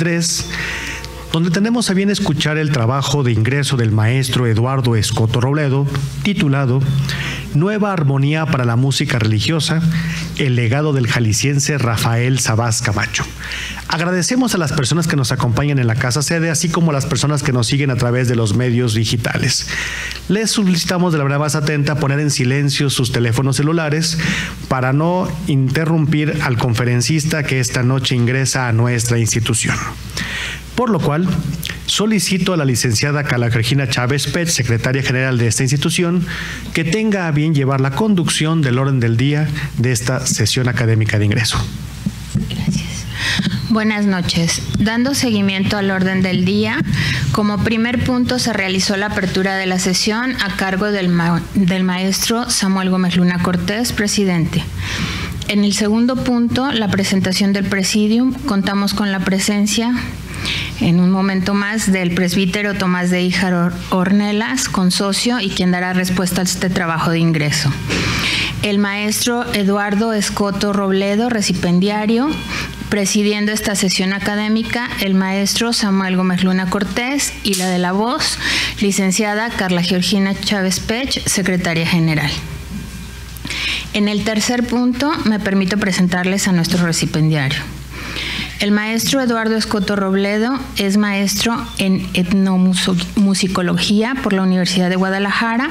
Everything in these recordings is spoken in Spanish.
2023, donde tenemos a bien escuchar el trabajo de ingreso del maestro Eduardo Escoto Robledo, titulado Nueva Armonía para la Música Religiosa, el legado del jalisciense Rafael Sabás Camacho. Agradecemos a las personas que nos acompañan en la casa sede, así como a las personas que nos siguen a través de los medios digitales. Les solicitamos de la manera más atenta poner en silencio sus teléfonos celulares para no interrumpir al conferencista que esta noche ingresa a nuestra institución. Por lo cual, solicito a la licenciada Carla Georgina Chávez Pech, secretaria general de esta institución, que tenga a bien llevar la conducción del orden del día de esta sesión académica de ingreso. Gracias. Buenas noches. Dando seguimiento al orden del día, como primer punto se realizó la apertura de la sesión a cargo del maestro Samuel Gómez Luna Cortés, presidente. En el segundo punto, la presentación del presidium, contamos con la presencia en un momento más del presbítero Tomás de Híjar Ornelas, consocio y quien dará respuesta a este trabajo de ingreso. El maestro Eduardo Escoto Robledo, recipendiario, presidiendo esta sesión académica, el maestro Samuel Gómez Luna Cortés y la de la voz, licenciada Carla Georgina Chávez Pech, secretaria general. En el tercer punto, me permito presentarles a nuestro recipendiario. El maestro Eduardo Escoto Robledo es maestro en etnomusicología por la Universidad de Guadalajara,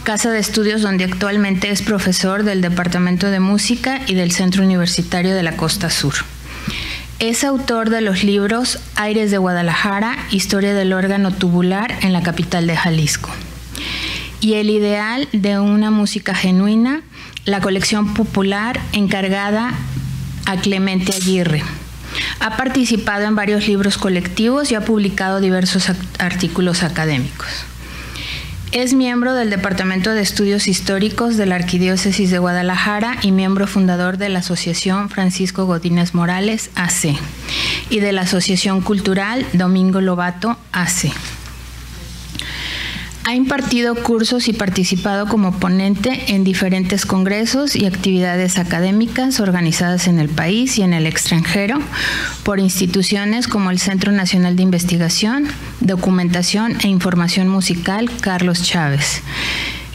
casa de estudios donde actualmente es profesor del Departamento de Música y del Centro Universitario de la Costa Sur. Es autor de los libros Aires de Guadalajara, Historia del órgano tubular en la capital de Jalisco, y El ideal de una música genuina, la colección popular encargada a Clemente Aguirre. Ha participado en varios libros colectivos y ha publicado diversos artículos académicos. Es miembro del Departamento de Estudios Históricos de la Arquidiócesis de Guadalajara y miembro fundador de la Asociación Francisco Godínez Morales, AC, y de la Asociación Cultural Domingo Lobato, AC. Ha impartido cursos y participado como ponente en diferentes congresos y actividades académicas organizadas en el país y en el extranjero por instituciones como el Centro Nacional de Investigación, Documentación e Información Musical Carlos Chávez,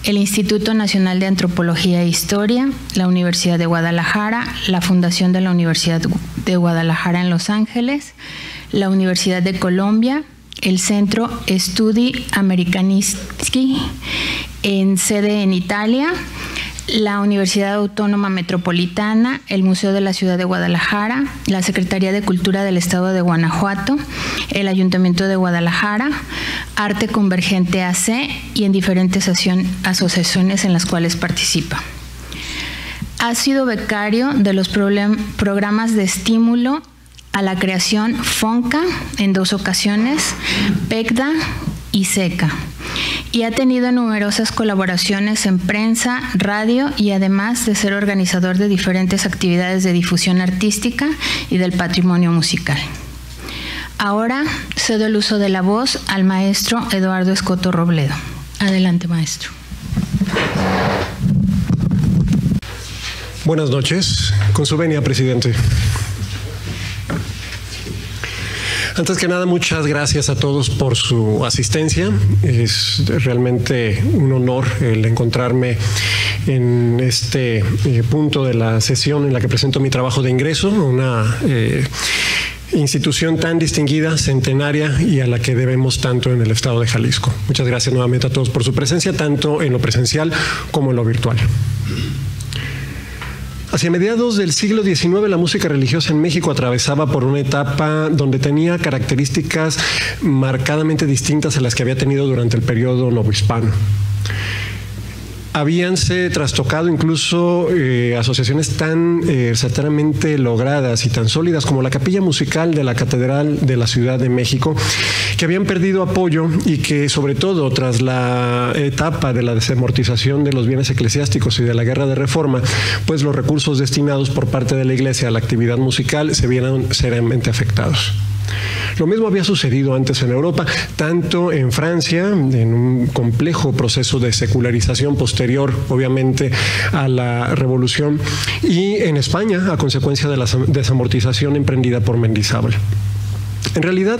el Instituto Nacional de Antropología e Historia, la Universidad de Guadalajara, la Fundación de la Universidad de Guadalajara en Los Ángeles, la Universidad de Colombia, el Centro Studi Americanisti en sede en Italia, la Universidad Autónoma Metropolitana, el Museo de la Ciudad de Guadalajara, la Secretaría de Cultura del Estado de Guanajuato, el Ayuntamiento de Guadalajara, Arte Convergente AC y en diferentes asociaciones en las cuales participa. Ha sido becario de los programas de estímulo a la creación FONCA en 2 ocasiones, PECDA y SECA, y ha tenido numerosas colaboraciones en prensa, radio y además de ser organizador de diferentes actividades de difusión artística y del patrimonio musical. Ahora cedo el uso de la voz al maestro Eduardo Escoto Robledo. Adelante, maestro. Buenas noches. Con su venia, presidente. Antes que nada, muchas gracias a todos por su asistencia. Es realmente un honor el encontrarme en este punto de la sesión en la que presento mi trabajo de ingreso, una institución tan distinguida, centenaria y a la que debemos tanto en el estado de Jalisco. Muchas gracias nuevamente a todos por su presencia, tanto en lo presencial como en lo virtual. Hacia mediados del siglo XIX, la música religiosa en México atravesaba por una etapa donde tenía características marcadamente distintas a las que había tenido durante el periodo novohispano. Habíanse trastocado incluso asociaciones tan certeramente logradas y tan sólidas como la Capilla Musical de la Catedral de la Ciudad de México, que habían perdido apoyo y que, sobre todo tras la etapa de la desamortización de los bienes eclesiásticos y de la Guerra de Reforma, pues los recursos destinados por parte de la Iglesia a la actividad musical se vieron seriamente afectados. Lo mismo había sucedido antes en Europa, tanto en Francia, en un complejo proceso de secularización posterior, obviamente, a la Revolución, y en España, a consecuencia de la desamortización emprendida por Mendizábal. En realidad,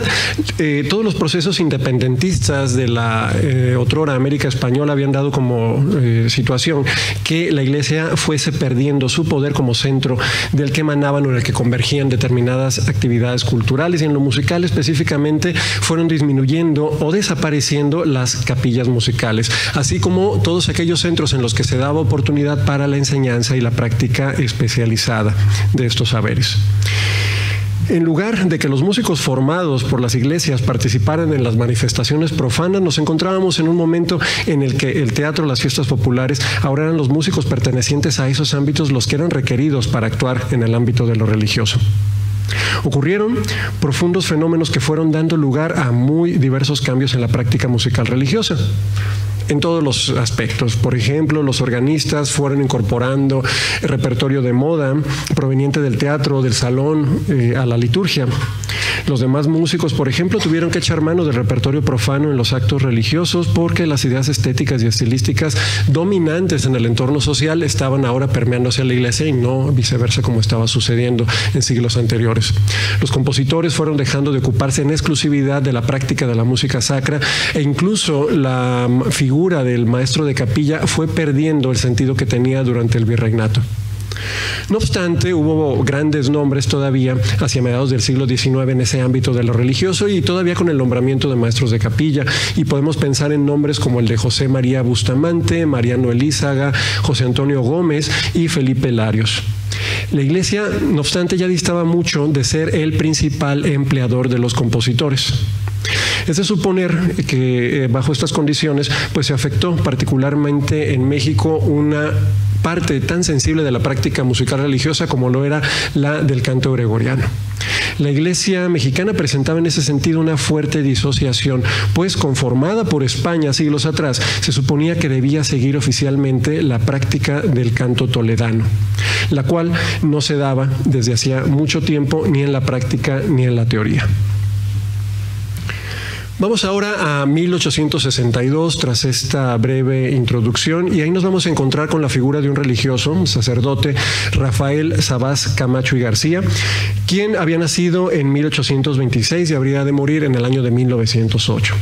todos los procesos independentistas de la otrora América Española habían dado como situación que la Iglesia fuese perdiendo su poder como centro del que emanaban o en el que convergían determinadas actividades culturales, y en lo musical específicamente fueron disminuyendo o desapareciendo las capillas musicales, así como todos aquellos centros en los que se daba oportunidad para la enseñanza y la práctica especializada de estos saberes. En lugar de que los músicos formados por las iglesias participaran en las manifestaciones profanas, nos encontrábamos en un momento en el que el teatro, las fiestas populares, ahora eran los músicos pertenecientes a esos ámbitos los que eran requeridos para actuar en el ámbito de lo religioso. Ocurrieron profundos fenómenos que fueron dando lugar a muy diversos cambios en la práctica musical religiosa, en todos los aspectos. Por ejemplo, los organistas fueron incorporando el repertorio de moda proveniente del teatro, del salón, a la liturgia. Los demás músicos, por ejemplo, tuvieron que echar mano del repertorio profano en los actos religiosos porque las ideas estéticas y estilísticas dominantes en el entorno social estaban ahora permeándose a la iglesia y no viceversa como estaba sucediendo en siglos anteriores. Los compositores fueron dejando de ocuparse en exclusividad de la práctica de la música sacra, e incluso la figura del maestro de capilla fue perdiendo el sentido que tenía durante el virreinato. No obstante, hubo grandes nombres todavía hacia mediados del siglo XIX en ese ámbito de lo religioso, y todavía con el nombramiento de maestros de capilla, y podemos pensar en nombres como el de José María Bustamante, Mariano Elízaga, José Antonio Gómez y Felipe Larios. La iglesia, no obstante, ya distaba mucho de ser el principal empleador de los compositores. Es de suponer que bajo estas condiciones pues se afectó particularmente en México una parte tan sensible de la práctica musical religiosa como lo era la del canto gregoriano. La iglesia mexicana presentaba en ese sentido una fuerte disociación, pues conformada por España siglos atrás, se suponía que debía seguir oficialmente la práctica del canto toledano, la cual no se daba desde hacía mucho tiempo ni en la práctica ni en la teoría. Vamos ahora a 1862, tras esta breve introducción, y ahí nos vamos a encontrar con la figura de un religioso, un sacerdote, Rafael Sabás Camacho y García, quien había nacido en 1826 y habría de morir en el año de 1908.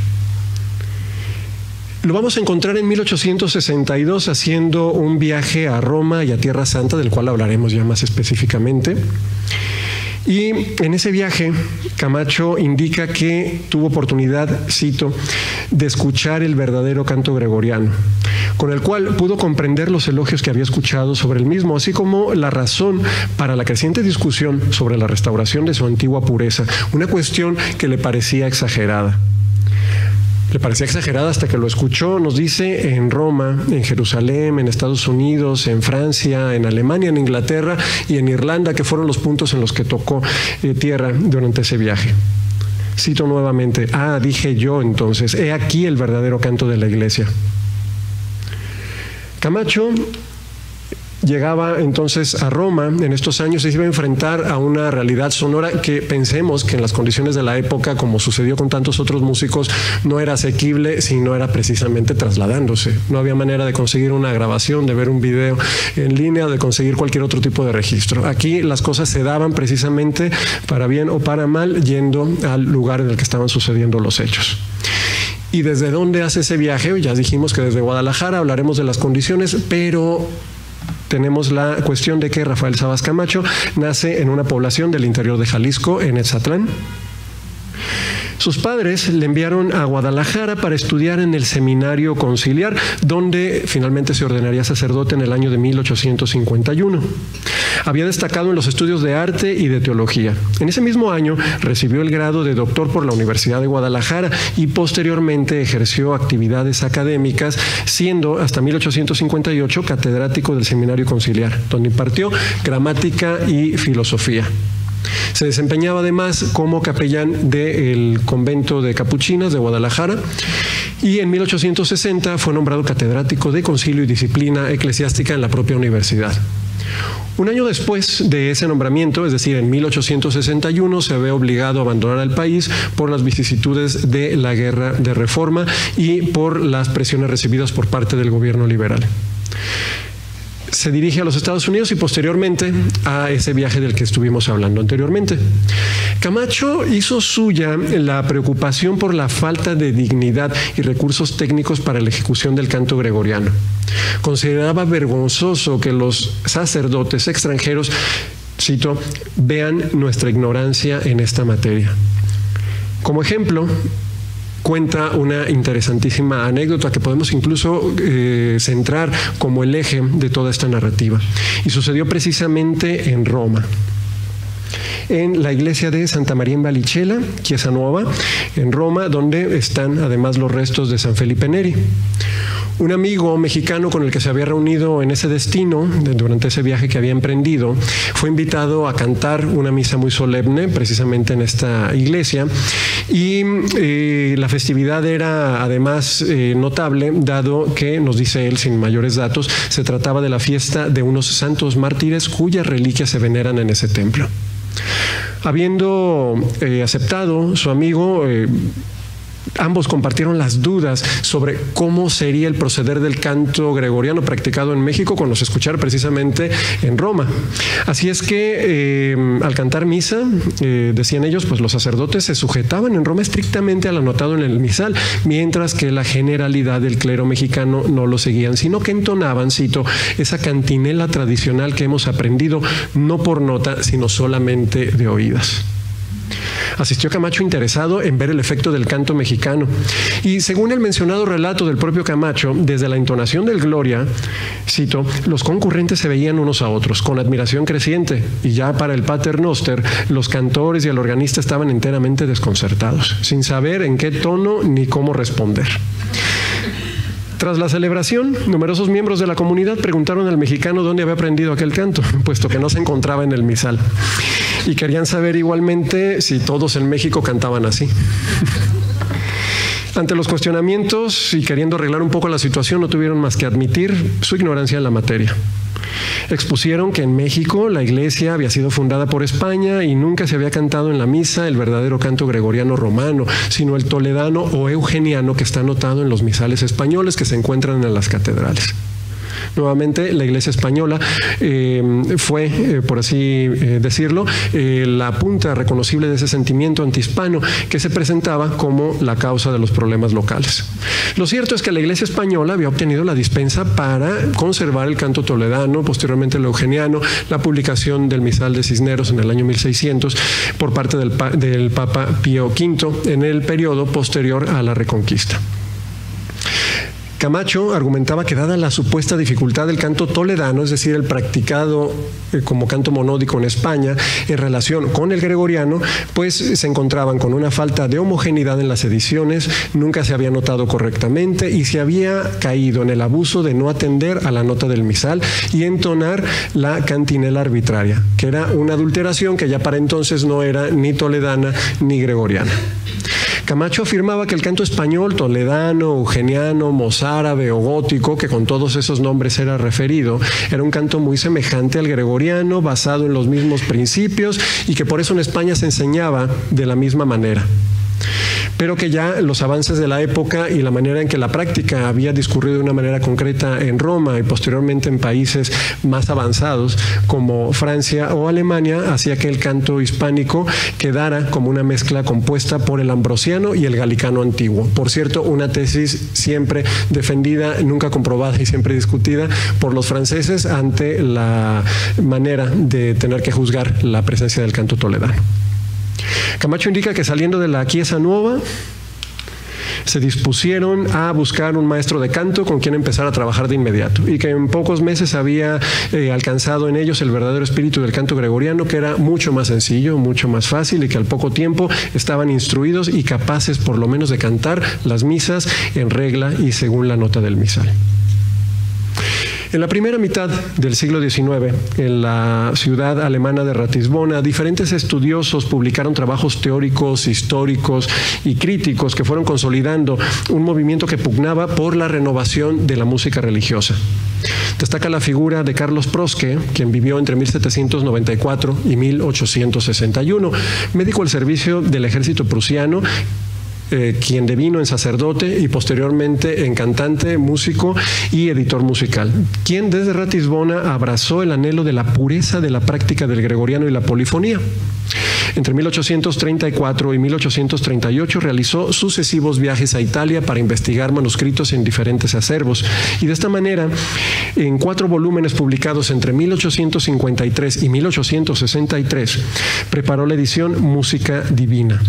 Lo vamos a encontrar en 1862 haciendo un viaje a Roma y a Tierra Santa, del cual hablaremos ya más específicamente. Y en ese viaje, Camacho indica que tuvo oportunidad, cito, de escuchar el verdadero canto gregoriano, con el cual pudo comprender los elogios que había escuchado sobre el mismo, así como la razón para la creciente discusión sobre la restauración de su antigua pureza, una cuestión que le parecía exagerada. Le parecía exagerada hasta que lo escuchó, nos dice, en Roma, en Jerusalén, en Estados Unidos, en Francia, en Alemania, en Inglaterra y en Irlanda, que fueron los puntos en los que tocó tierra durante ese viaje. Cito nuevamente: dije yo entonces, he aquí el verdadero canto de la iglesia. Camacho llegaba entonces a Roma en estos años y se iba a enfrentar a una realidad sonora que pensemos que en las condiciones de la época, como sucedió con tantos otros músicos, no era asequible, sino era precisamente trasladándose. No había manera de conseguir una grabación, de ver un video en línea o de conseguir cualquier otro tipo de registro. Aquí las cosas se daban precisamente, para bien o para mal, yendo al lugar en el que estaban sucediendo los hechos. ¿Y desde dónde hace ese viaje? Ya dijimos que desde Guadalajara, hablaremos de las condiciones, pero tenemos la cuestión de que Rafael Sabás Camacho nace en una población del interior de Jalisco, en Etzatlán. Sus padres le enviaron a Guadalajara para estudiar en el seminario conciliar, donde finalmente se ordenaría sacerdote en el año de 1851. Había destacado en los estudios de arte y de teología. En ese mismo año recibió el grado de doctor por la Universidad de Guadalajara y posteriormente ejerció actividades académicas, siendo hasta 1858 catedrático del seminario conciliar, donde impartió gramática y filosofía. Se desempeñaba además como capellán del convento de Capuchinas de Guadalajara, y en 1860 fue nombrado catedrático de Concilio y Disciplina Eclesiástica en la propia universidad. Un año después de ese nombramiento, es decir, en 1861, se ve obligado a abandonar el país por las vicisitudes de la Guerra de Reforma y por las presiones recibidas por parte del gobierno liberal. Se dirige a los Estados Unidos y posteriormente a ese viaje del que estuvimos hablando anteriormente. Camacho hizo suya la preocupación por la falta de dignidad y recursos técnicos para la ejecución del canto gregoriano. Consideraba vergonzoso que los sacerdotes extranjeros, cito, vean nuestra ignorancia en esta materia. Como ejemplo, cuenta una interesantísima anécdota que podemos incluso centrar como el eje de toda esta narrativa. Y sucedió precisamente en Roma, en la iglesia de Santa María in Vallicella, Chiesa Nuova, en Roma, donde están además los restos de San Felipe Neri. Un amigo mexicano con el que se había reunido en ese destino, durante ese viaje que había emprendido, fue invitado a cantar una misa muy solemne, precisamente en esta iglesia, y la festividad era además notable, dado que, nos dice él sin mayores datos, se trataba de la fiesta de unos santos mártires cuyas reliquias se veneran en ese templo. Habiendo aceptado su amigo, ambos compartieron las dudas sobre cómo sería el proceder del canto gregoriano practicado en México cuando se escuchara precisamente en Roma. Así es que al cantar misa, decían ellos, pues los sacerdotes se sujetaban en Roma estrictamente al anotado en el misal, mientras que la generalidad del clero mexicano no lo seguían, sino que entonaban, cito, esa cantinela tradicional que hemos aprendido no por nota, sino solamente de oídas. Asistió Camacho interesado en ver el efecto del canto mexicano. Y según el mencionado relato del propio Camacho, desde la entonación del Gloria, cito, los concurrentes se veían unos a otros con admiración creciente, y ya para el Pater Noster, los cantores y el organista estaban enteramente desconcertados, sin saber en qué tono ni cómo responder. Tras la celebración, numerosos miembros de la comunidad preguntaron al mexicano dónde había aprendido aquel canto, puesto que no se encontraba en el misal. Y querían saber igualmente si todos en México cantaban así. Ante los cuestionamientos y queriendo arreglar un poco la situación, no tuvieron más que admitir su ignorancia en la materia. Expusieron que en México la iglesia había sido fundada por España y nunca se había cantado en la misa el verdadero canto gregoriano romano, sino el toledano o eugeniano que está anotado en los misales españoles que se encuentran en las catedrales. Nuevamente, la Iglesia española fue, por así decirlo, la punta reconocible de ese sentimiento antihispano que se presentaba como la causa de los problemas locales. Lo cierto es que la Iglesia española había obtenido la dispensa para conservar el canto toledano, posteriormente el eugeniano, la publicación del misal de Cisneros en el año 1600 por parte del Papa Pío V en el periodo posterior a la Reconquista. Camacho argumentaba que dada la supuesta dificultad del canto toledano, es decir, el practicado como canto monódico en España, en relación con el gregoriano, pues se encontraban con una falta de homogeneidad en las ediciones, nunca se había notado correctamente y se había caído en el abuso de no atender a la nota del misal y entonar la cantinela arbitraria, que era una adulteración que ya para entonces no era ni toledana ni gregoriana. Camacho afirmaba que el canto español, toledano, eugeniano, mozárabe o gótico, que con todos esos nombres era referido, era un canto muy semejante al gregoriano, basado en los mismos principios y que por eso en España se enseñaba de la misma manera. Pero que ya los avances de la época y la manera en que la práctica había discurrido de una manera concreta en Roma y posteriormente en países más avanzados como Francia o Alemania hacía que el canto hispánico quedara como una mezcla compuesta por el ambrosiano y el galicano antiguo. Por cierto, una tesis siempre defendida, nunca comprobada y siempre discutida por los franceses ante la manera de tener que juzgar la presencia del canto toledano. Camacho indica que saliendo de la Chiesa Nuova se dispusieron a buscar un maestro de canto con quien empezar a trabajar de inmediato y que en pocos meses había alcanzado en ellos el verdadero espíritu del canto gregoriano, que era mucho más sencillo, mucho más fácil y que al poco tiempo estaban instruidos y capaces por lo menos de cantar las misas en regla y según la nota del misal. En la primera mitad del siglo XIX, en la ciudad alemana de Ratisbona, diferentes estudiosos publicaron trabajos teóricos, históricos y críticos que fueron consolidando un movimiento que pugnaba por la renovación de la música religiosa. Destaca la figura de Carlos Proske, quien vivió entre 1794 y 1861, médico al servicio del ejército prusiano, quien devino en sacerdote y posteriormente en cantante, músico y editor musical, quien desde Ratisbona abrazó el anhelo de la pureza de la práctica del gregoriano y la polifonía. Entre 1834 y 1838 realizó sucesivos viajes a Italia para investigar manuscritos en diferentes acervos, y de esta manera, en 4 volúmenes publicados entre 1853 y 1863, preparó la edición Música Divina.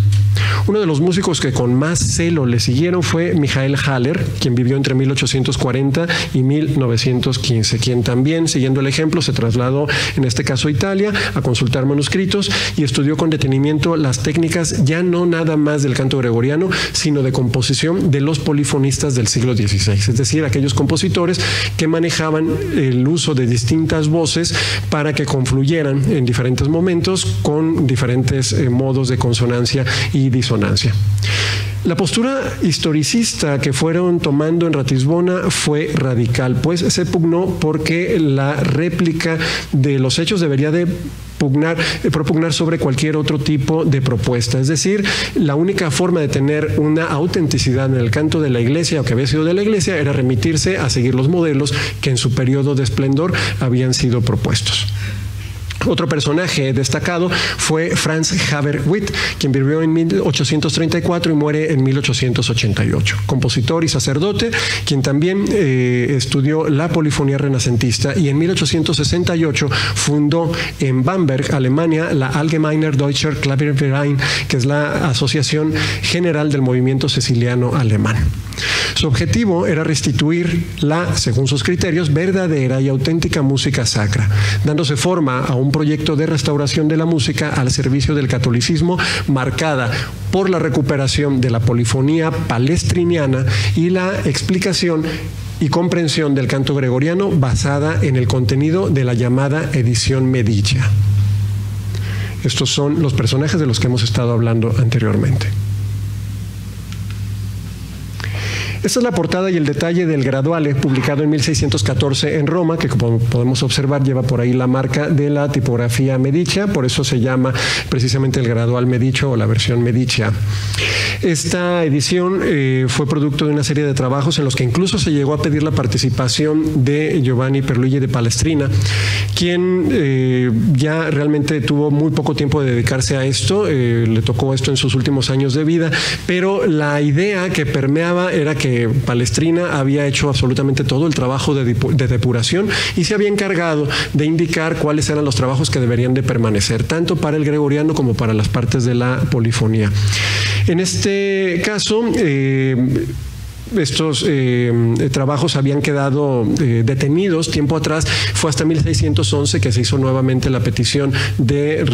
Uno de los músicos que con más celo le siguieron fue Michael Haller, quien vivió entre 1840 y 1915, quien también, siguiendo el ejemplo, se trasladó, en este caso a Italia, a consultar manuscritos y estudió con detenimiento las técnicas ya no nada más del canto gregoriano, sino de composición de los polifonistas del siglo XVI, es decir, aquellos compositores que manejaban el uso de distintas voces para que confluyeran en diferentes momentos con diferentes modos de consonancia y disonancia. La postura historicista que fueron tomando en Ratisbona fue radical, pues se pugnó porque la réplica de los hechos debería de propugnar sobre cualquier otro tipo de propuesta. Es decir, la única forma de tener una autenticidad en el canto de la iglesia o que había sido de la iglesia era remitirse a seguir los modelos que en su periodo de esplendor habían sido propuestos. Otro personaje destacado fue Franz Haber-Witt, quien vivió en 1834 y muere en 1888. Compositor y sacerdote, quien también estudió la polifonía renacentista, y en 1868 fundó en Bamberg, Alemania, la Allgemeiner Deutscher Klavierverein, que es la Asociación General del Movimiento Ceciliano Alemán. Su objetivo era restituir la, según sus criterios, verdadera y auténtica música sacra, dándose forma a un proyecto de restauración de la música al servicio del catolicismo, marcada por la recuperación de la polifonía palestriniana y la explicación y comprensión del canto gregoriano basada en el contenido de la llamada edición Medicia. Estos son los personajes de los que hemos estado hablando anteriormente. Esta es la portada y el detalle del Graduale, publicado en 1614 en Roma, que como podemos observar lleva por ahí la marca de la tipografía Medicia, por eso se llama precisamente el Gradual Medicio o la versión Medicia. Esta edición fue producto de una serie de trabajos en los que incluso se llegó a pedir la participación de Giovanni Perluigi de Palestrina, quien ya realmente tuvo muy poco tiempo de dedicarse a esto, le tocó esto en sus últimos años de vida, pero la idea que permeaba era que Palestrina había hecho absolutamente todo el trabajo de depuración y se había encargado de indicar cuáles eran los trabajos que deberían de permanecer, tanto para el gregoriano como para las partes de la polifonía. En este caso, estos trabajos habían quedado detenidos tiempo atrás. Fue hasta 1611 que se hizo nuevamente la petición de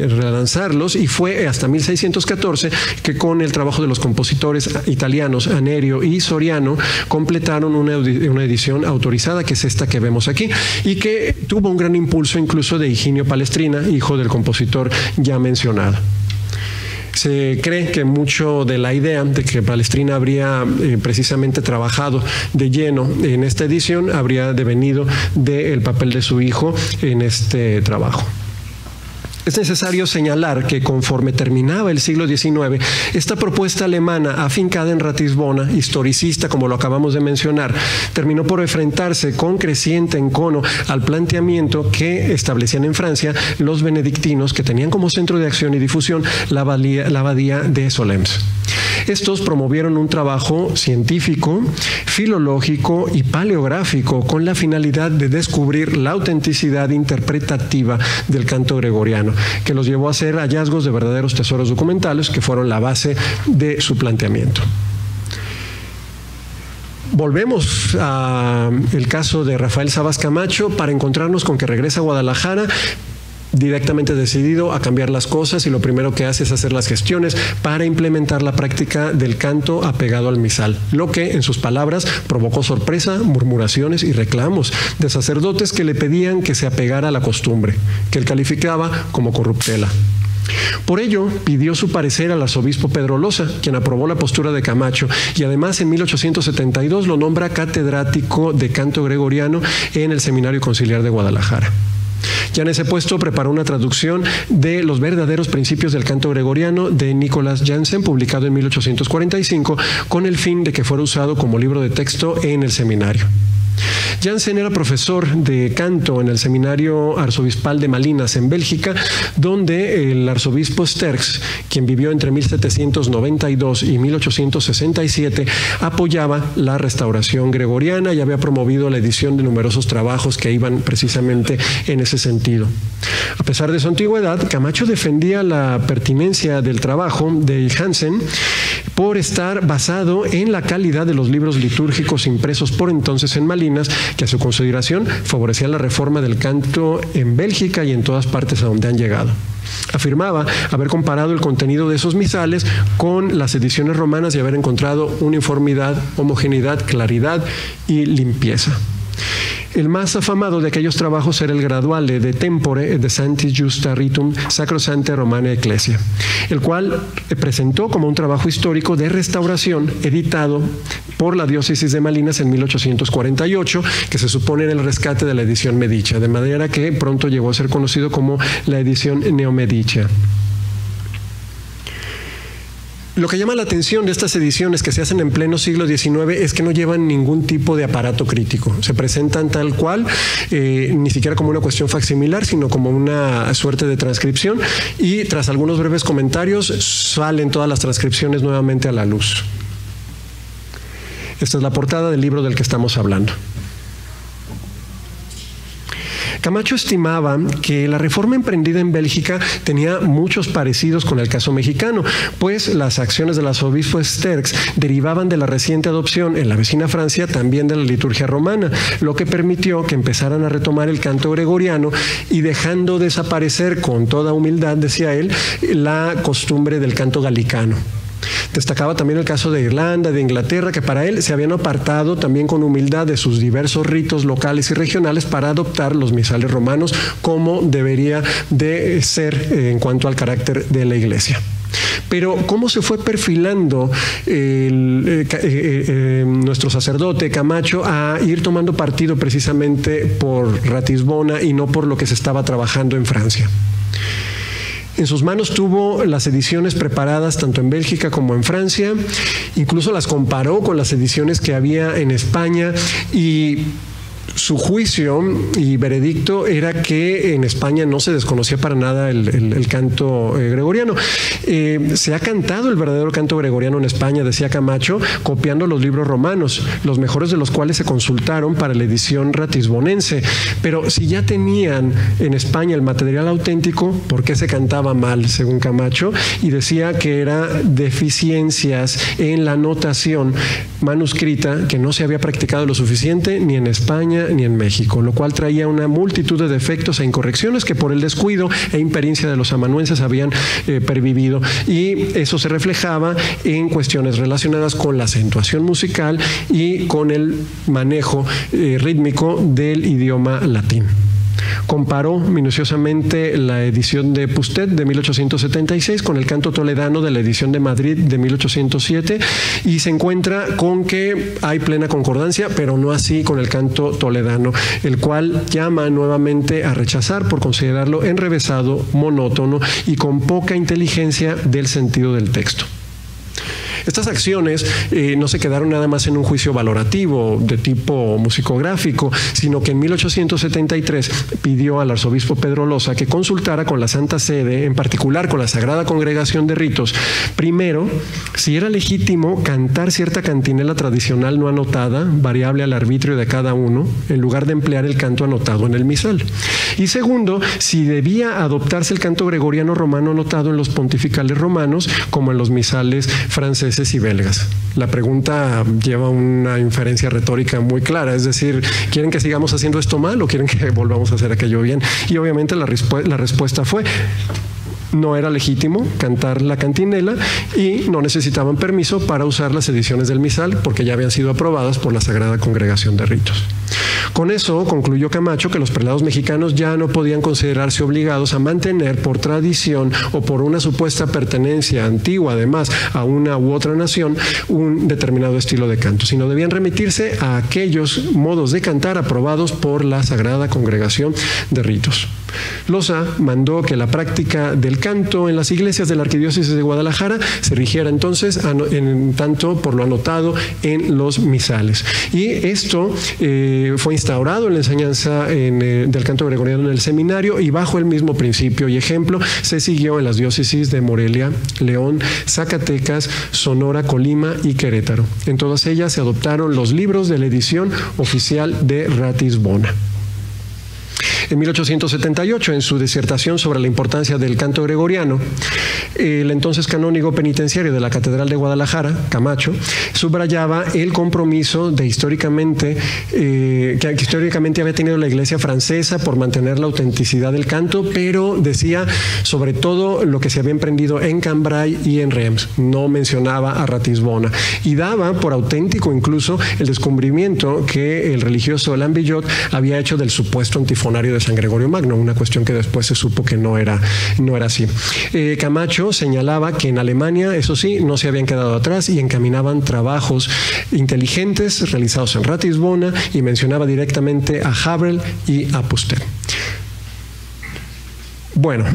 relanzarlos, y fue hasta 1614 que con el trabajo de los compositores italianos Anerio y Soriano completaron una edición autorizada, que es esta que vemos aquí, y que tuvo un gran impulso incluso de Higinio Palestrina, hijo del compositor ya mencionado. Se cree que mucho de la idea de que Palestrina habría precisamente trabajado de lleno en esta edición habría devenido del papel de su hijo en este trabajo. Es necesario señalar que conforme terminaba el siglo XIX, esta propuesta alemana afincada en Ratisbona, historicista como lo acabamos de mencionar, terminó por enfrentarse con creciente encono al planteamiento que establecían en Francia los benedictinos, que tenían como centro de acción y difusión la abadía de Solesmes. Estos promovieron un trabajo científico, filológico y paleográfico con la finalidad de descubrir la autenticidad interpretativa del canto gregoriano, que los llevó a hacer hallazgos de verdaderos tesoros documentales que fueron la base de su planteamiento. Volvemos al caso de Rafael Sabas Camacho para encontrarnos con que regresa a Guadalajara directamente decidido a cambiar las cosas, y lo primero que hace es hacer las gestiones para implementar la práctica del canto apegado al misal, lo que, en sus palabras, provocó sorpresa, murmuraciones y reclamos de sacerdotes que le pedían que se apegara a la costumbre, que él calificaba como corruptela. Por ello, pidió su parecer al arzobispo Pedro Loza, quien aprobó la postura de Camacho, y además en 1872 lo nombra catedrático de canto gregoriano en el Seminario Conciliar de Guadalajara. Ya en ese puesto preparó una traducción de Los verdaderos principios del canto gregoriano de Nicolas Janssen, publicado en 1845, con el fin de que fuera usado como libro de texto en el seminario. Janssen era profesor de canto en el Seminario Arzobispal de Malinas, en Bélgica, donde el arzobispo Sterckx, quien vivió entre 1792 y 1867, apoyaba la restauración gregoriana y había promovido la edición de numerosos trabajos que iban precisamente en ese sentido. A pesar de su antigüedad, Camacho defendía la pertinencia del trabajo de Janssen por estar basado en la calidad de los libros litúrgicos impresos por entonces en Malinas, que a su consideración favorecía la reforma del canto en Bélgica y en todas partes a donde han llegado. Afirmaba haber comparado el contenido de esos misales con las ediciones romanas y haber encontrado uniformidad, homogeneidad, claridad y limpieza. El más afamado de aquellos trabajos era el Graduale de Tempore de Sanctis Justa Ritum Sacrosante Romane Ecclesia, el cual presentó como un trabajo histórico de restauración editado por la diócesis de Malinas en 1848, que se supone en el rescate de la edición Medicia, de manera que pronto llegó a ser conocido como la edición Neomedicia. Lo que llama la atención de estas ediciones que se hacen en pleno siglo XIX es que no llevan ningún tipo de aparato crítico. Se presentan tal cual, ni siquiera como una cuestión facsimilar, sino como una suerte de transcripción, y tras algunos breves comentarios salen todas las transcripciones nuevamente a la luz. Esta es la portada del libro del que estamos hablando. Camacho estimaba que la reforma emprendida en Bélgica tenía muchos parecidos con el caso mexicano, pues las acciones del arzobispo Sterckx derivaban de la reciente adopción en la vecina Francia también de la liturgia romana, lo que permitió que empezaran a retomar el canto gregoriano y dejando desaparecer con toda humildad, decía él, la costumbre del canto galicano. Destacaba también el caso de Irlanda, de Inglaterra, que para él se habían apartado también con humildad de sus diversos ritos locales y regionales para adoptar los misales romanos como debería de ser en cuanto al carácter de la Iglesia. Pero ¿cómo se fue perfilando nuestro sacerdote Camacho a ir tomando partido precisamente por Ratisbona y no por lo que se estaba trabajando en Francia? En sus manos tuvo las ediciones preparadas tanto en Bélgica como en Francia, incluso las comparó con las ediciones que había en España y su juicio y veredicto era que en España no se desconocía para nada el canto gregoriano. Se ha cantado el verdadero canto gregoriano en España, decía Camacho, copiando los libros romanos, los mejores de los cuales se consultaron para la edición ratisbonense. Pero si ya tenían en España el material auténtico, ¿por qué se cantaba mal, según Camacho? Y decía que era deficiencias en la notación manuscrita que no se había practicado lo suficiente ni en España ni en México, lo cual traía una multitud de defectos e incorrecciones que por el descuido e impericia de los amanuenses habían pervivido, y eso se reflejaba en cuestiones relacionadas con la acentuación musical y con el manejo rítmico del idioma latín. Comparó minuciosamente la edición de Pustet de 1876 con el canto toledano de la edición de Madrid de 1807 y se encuentra con que hay plena concordancia, pero no así con el canto toledano, el cual llama nuevamente a rechazar por considerarlo enrevesado, monótono y con poca inteligencia del sentido del texto. Estas acciones no se quedaron nada más en un juicio valorativo de tipo musicográfico, sino que en 1873 pidió al arzobispo Pedro Loza que consultara con la Santa Sede, en particular con la Sagrada Congregación de Ritos, primero, si era legítimo cantar cierta cantinela tradicional no anotada, variable al arbitrio de cada uno, en lugar de emplear el canto anotado en el misal. Y segundo, si debía adoptarse el canto gregoriano romano anotado en los pontificales romanos, como en los misales franceses y belgas. La pregunta lleva una inferencia retórica muy clara, es decir, ¿quieren que sigamos haciendo esto mal o quieren que volvamos a hacer aquello bien? Y obviamente la respuesta fue: no era legítimo cantar la cantinela y no necesitaban permiso para usar las ediciones del misal porque ya habían sido aprobadas por la Sagrada Congregación de Ritos. Con eso concluyó Camacho que los prelados mexicanos ya no podían considerarse obligados a mantener por tradición o por una supuesta pertenencia antigua, además, a una u otra nación, un determinado estilo de canto, sino debían remitirse a aquellos modos de cantar aprobados por la Sagrada Congregación de Ritos. Loza mandó que la práctica del canto en las iglesias de la Arquidiócesis de Guadalajara se rigiera entonces en tanto por lo anotado en los misales. Y esto fue instaurado en la enseñanza del canto gregoriano en el seminario, y bajo el mismo principio y ejemplo se siguió en las diócesis de Morelia, León, Zacatecas, Sonora, Colima y Querétaro. En todas ellas se adoptaron los libros de la edición oficial de Ratisbona. En 1878, en su disertación sobre la importancia del canto gregoriano, el entonces canónigo penitenciario de la Catedral de Guadalajara, Camacho, subrayaba el compromiso de que históricamente había tenido la Iglesia francesa por mantener la autenticidad del canto, pero decía sobre todo lo que se había emprendido en Cambrai y en Reims. No mencionaba a Ratisbona, y daba por auténtico incluso el descubrimiento que el religioso Alain Billot había hecho del supuesto antifonario de San Gregorio Magno, una cuestión que después se supo que no era así. Camacho señalaba que en Alemania, eso sí, no se habían quedado atrás y encaminaban trabajos inteligentes realizados en Ratisbona, y mencionaba directamente a Haberl y a Pustet. Bueno,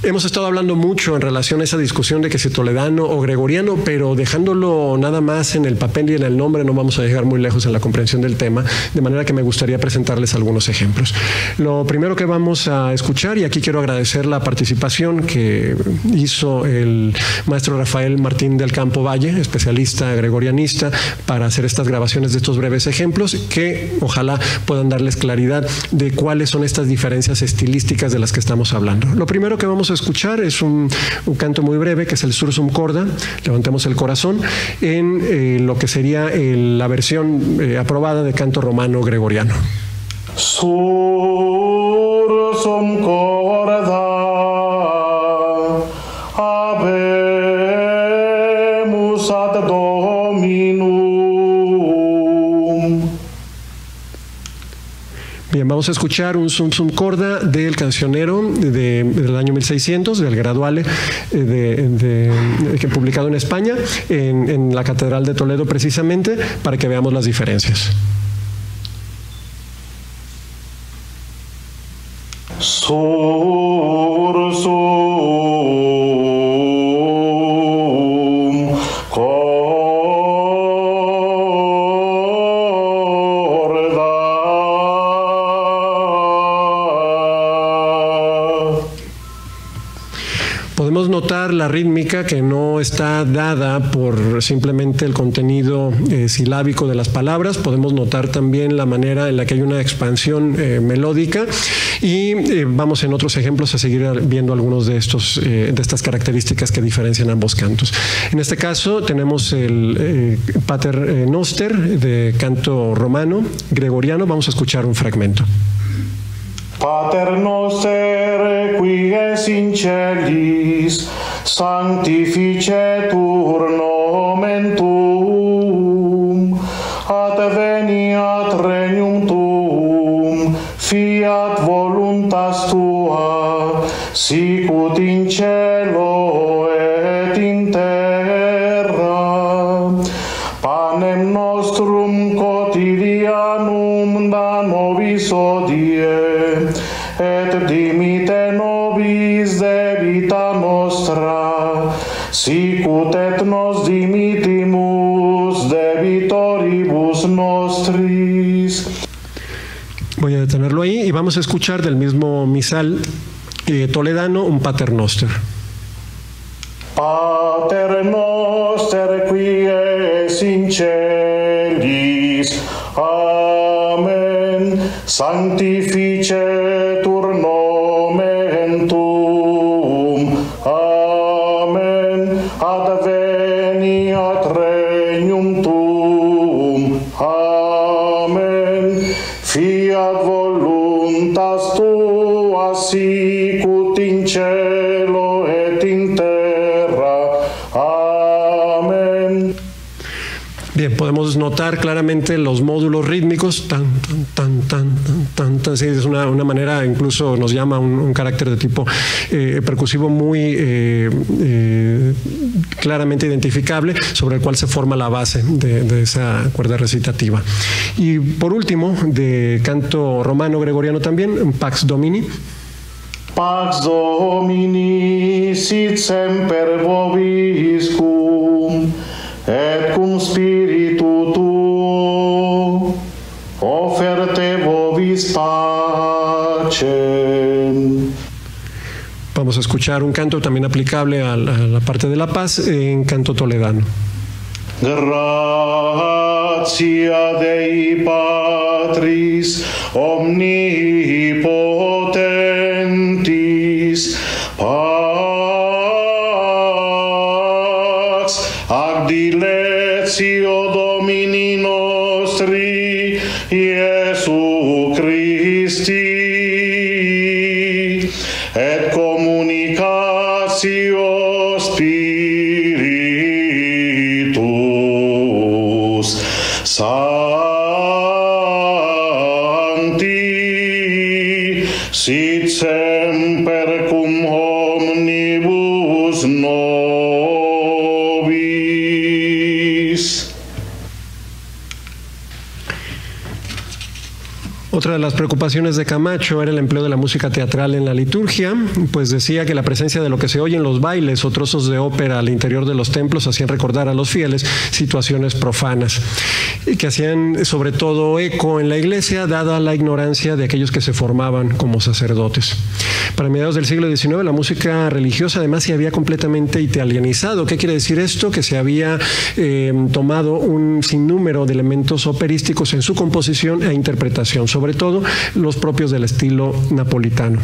hemos estado hablando mucho en relación a esa discusión de que si toledano o gregoriano, pero dejándolo nada más en el papel y en el nombre no vamos a llegar muy lejos en la comprensión del tema, de manera que me gustaría presentarles algunos ejemplos. Lo primero que vamos a escuchar, y aquí quiero agradecer la participación que hizo el maestro Rafael Martín del Campo Valle, especialista gregorianista, para hacer estas grabaciones de estos breves ejemplos, que ojalá puedan darles claridad de cuáles son estas diferencias estilísticas de las que estamos hablando. Lo primero que vamos a escuchar es un canto muy breve, que es el Sursum Corda, levantemos el corazón, en lo que sería la versión aprobada de canto romano gregoriano. Sursum corda habemus ad Dominum. Bien, vamos a escuchar un Sursum Corda del cancionero del año 1600, del Graduale, que publicado en España, en la Catedral de Toledo precisamente, para que veamos las diferencias. Sursum corda. Podemos notar la rítmica, que no está dada por simplemente el contenido silábico de las palabras. Podemos notar también la manera en la que hay una expansión melódica, y vamos en otros ejemplos a seguir viendo algunos de estas características que diferencian ambos cantos. En este caso tenemos el Pater Noster de canto romano gregoriano. Vamos a escuchar un fragmento. Pater noster, qui es in celis, sanctificetur nomen tuum, adveniat regnum tuum, fiat voluntas tua, sicut in cielo et in terra. Panem nostrum quotidianum da nobis hodie, et dimite nobis debita nostra, sicut et nos dimitimus debitoribus nostris. Voy a detenerlo ahí y vamos a escuchar del mismo misal toledano un Pater Noster. Pater noster, qui es in celis, amen, sanctificetur nomen tuum, amen, adveniat regnum tuum, amen, fiat voluntas tua, sicut in cielo et in terra. Amen. Bien, podemos notar claramente los módulos rítmicos, tan, tan, tan, tan, tan, tan. Sí, es una manera, incluso nos llama un carácter de tipo percusivo muy claramente identificable, sobre el cual se forma la base de esa cuerda recitativa. Y por último, de canto romano gregoriano también, Pax Domini. Pax Domini sit semper vobiscum, et cum spiritu tuo, oferte vobis pacem. Vamos a escuchar un canto también aplicable a la parte de la paz en canto toledano. Gratia Dei Patris omnipotentis, pax ac dilectio Domini nostri Iesu Christi, et communicatio Spiritus Sancti, sit semper cum omnibus nobis. Otra de las preocupaciones de Camacho era el empleo de la música teatral en la liturgia, pues decía que la presencia de lo que se oye en los bailes o trozos de ópera al interior de los templos hacían recordar a los fieles situaciones profanas, y que hacían sobre todo eco en la iglesia, dada la ignorancia de aquellos que se formaban como sacerdotes. Para mediados del siglo XIX, la música religiosa además se había completamente italianizado. ¿Qué quiere decir esto? Que se había tomado un sinnúmero de elementos operísticos en su composición e interpretación, sobre todo los propios del estilo napolitano.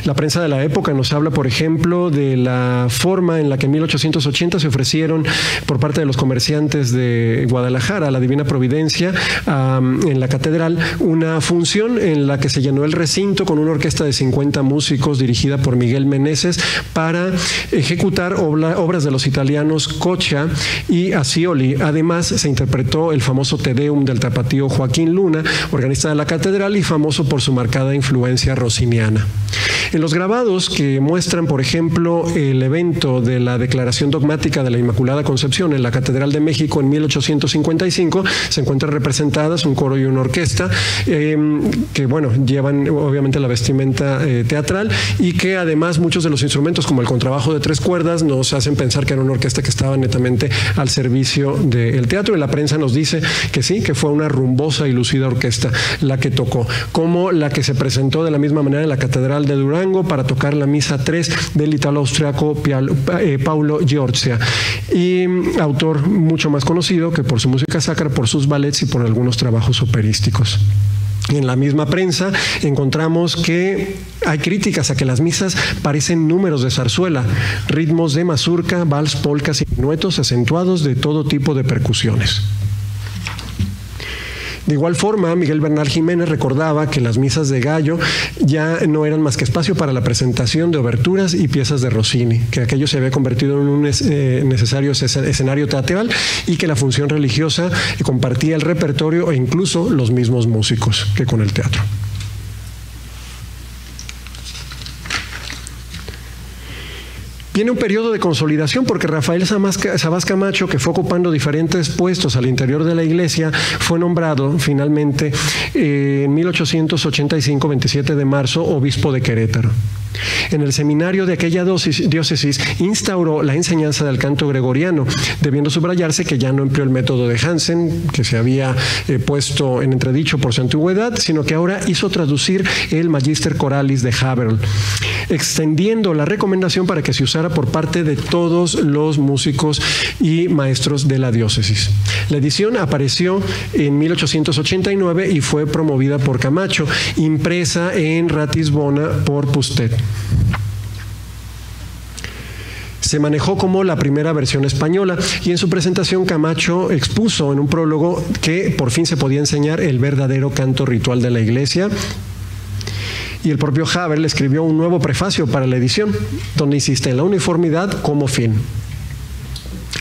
La prensa de la época nos habla, por ejemplo, de la forma en la que en 1880 se ofrecieron por parte de los comerciantes de Guadalajara, la Divina Providencia, en la catedral, una función en la que se llenó el recinto con una orquesta de 50 músicos dirigida por Miguel Meneses para ejecutar obras de los italianos Coccia y Ascioli. Además, se interpretó el famoso Te Deum del tapatío Joaquín Luna, organista de la catedral y famoso por su marcada influencia rossiniana. En los grabados que muestran, por ejemplo, el evento de la Declaración Dogmática de la Inmaculada Concepción en la Catedral de México en 1855, se encuentran representadas un coro y una orquesta que, bueno, llevan obviamente la vestimenta teatral, y que además muchos de los instrumentos, como el contrabajo de 3 cuerdas, nos hacen pensar que era una orquesta que estaba netamente al servicio del teatro, y la prensa nos dice que sí, que fue una rumbosa y lucida orquesta la que tocó, como la que se presentó de la misma manera en la Catedral de Durango para tocar la misa 3 del italo-austriaco Paulo Giorgia, y autor mucho más conocido que por su música sacra, por sus ballets y por algunos trabajos operísticos. En la misma prensa encontramos que hay críticas a que las misas parecen números de zarzuela, ritmos de mazurca, vals, polcas y minuetos acentuados de todo tipo de percusiones. De igual forma, Miguel Bernal Jiménez recordaba que las misas de Gallo ya no eran más que espacio para la presentación de oberturas y piezas de Rossini, que aquello se había convertido en un necesario escenario teatral y que la función religiosa compartía el repertorio e incluso los mismos músicos que con el teatro. Viene un periodo de consolidación porque Rafael Sabás Camacho, que fue ocupando diferentes puestos al interior de la iglesia, fue nombrado finalmente en 1885, 27 de marzo, obispo de Querétaro. En el seminario de aquella diócesis instauró la enseñanza del canto gregoriano, debiendo subrayarse que ya no empleó el método de Hansen, que se había puesto en entredicho por su antigüedad, sino que ahora hizo traducir el Magister Choralis de Haberl, extendiendo la recomendación para que se usara por parte de todos los músicos y maestros de la diócesis. La edición apareció en 1889 y fue promovida por Camacho, impresa en Ratisbona por Pustet. Se manejó como la primera versión española y en su presentación Camacho expuso en un prólogo que por fin se podía enseñar el verdadero canto ritual de la iglesia, y el propio Haberl escribió un nuevo prefacio para la edición donde insiste en la uniformidad como fin.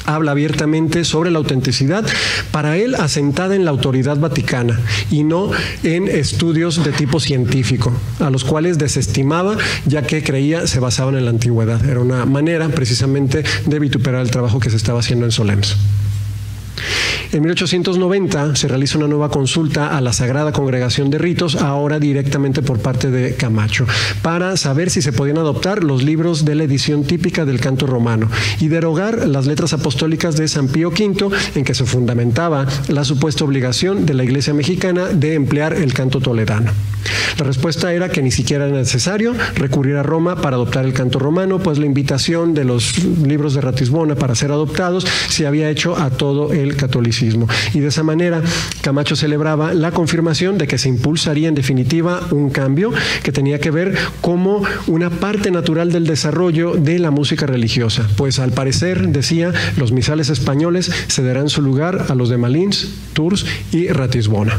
habla abiertamente sobre la autenticidad, para él asentada en la autoridad vaticana y no en estudios de tipo científico, a los cuales desestimaba, ya que creía se basaban en la antigüedad. Era una manera precisamente de vituperar el trabajo que se estaba haciendo en Solms. En 1890 se realiza una nueva consulta a la Sagrada Congregación de Ritos, ahora directamente por parte de Camacho, para saber si se podían adoptar los libros de la edición típica del canto romano y derogar las letras apostólicas de San Pío V, en que se fundamentaba la supuesta obligación de la Iglesia mexicana de emplear el canto toledano. La respuesta era que ni siquiera era necesario recurrir a Roma para adoptar el canto romano, pues la invitación de los libros de Ratisbona para ser adoptados se había hecho a todo el catolicismo. Y de esa manera Camacho celebraba la confirmación de que se impulsaría en definitiva un cambio que tenía que ver como una parte natural del desarrollo de la música religiosa, pues al parecer, decía, los misales españoles cederán su lugar a los de Malins, Tours y Ratisbona.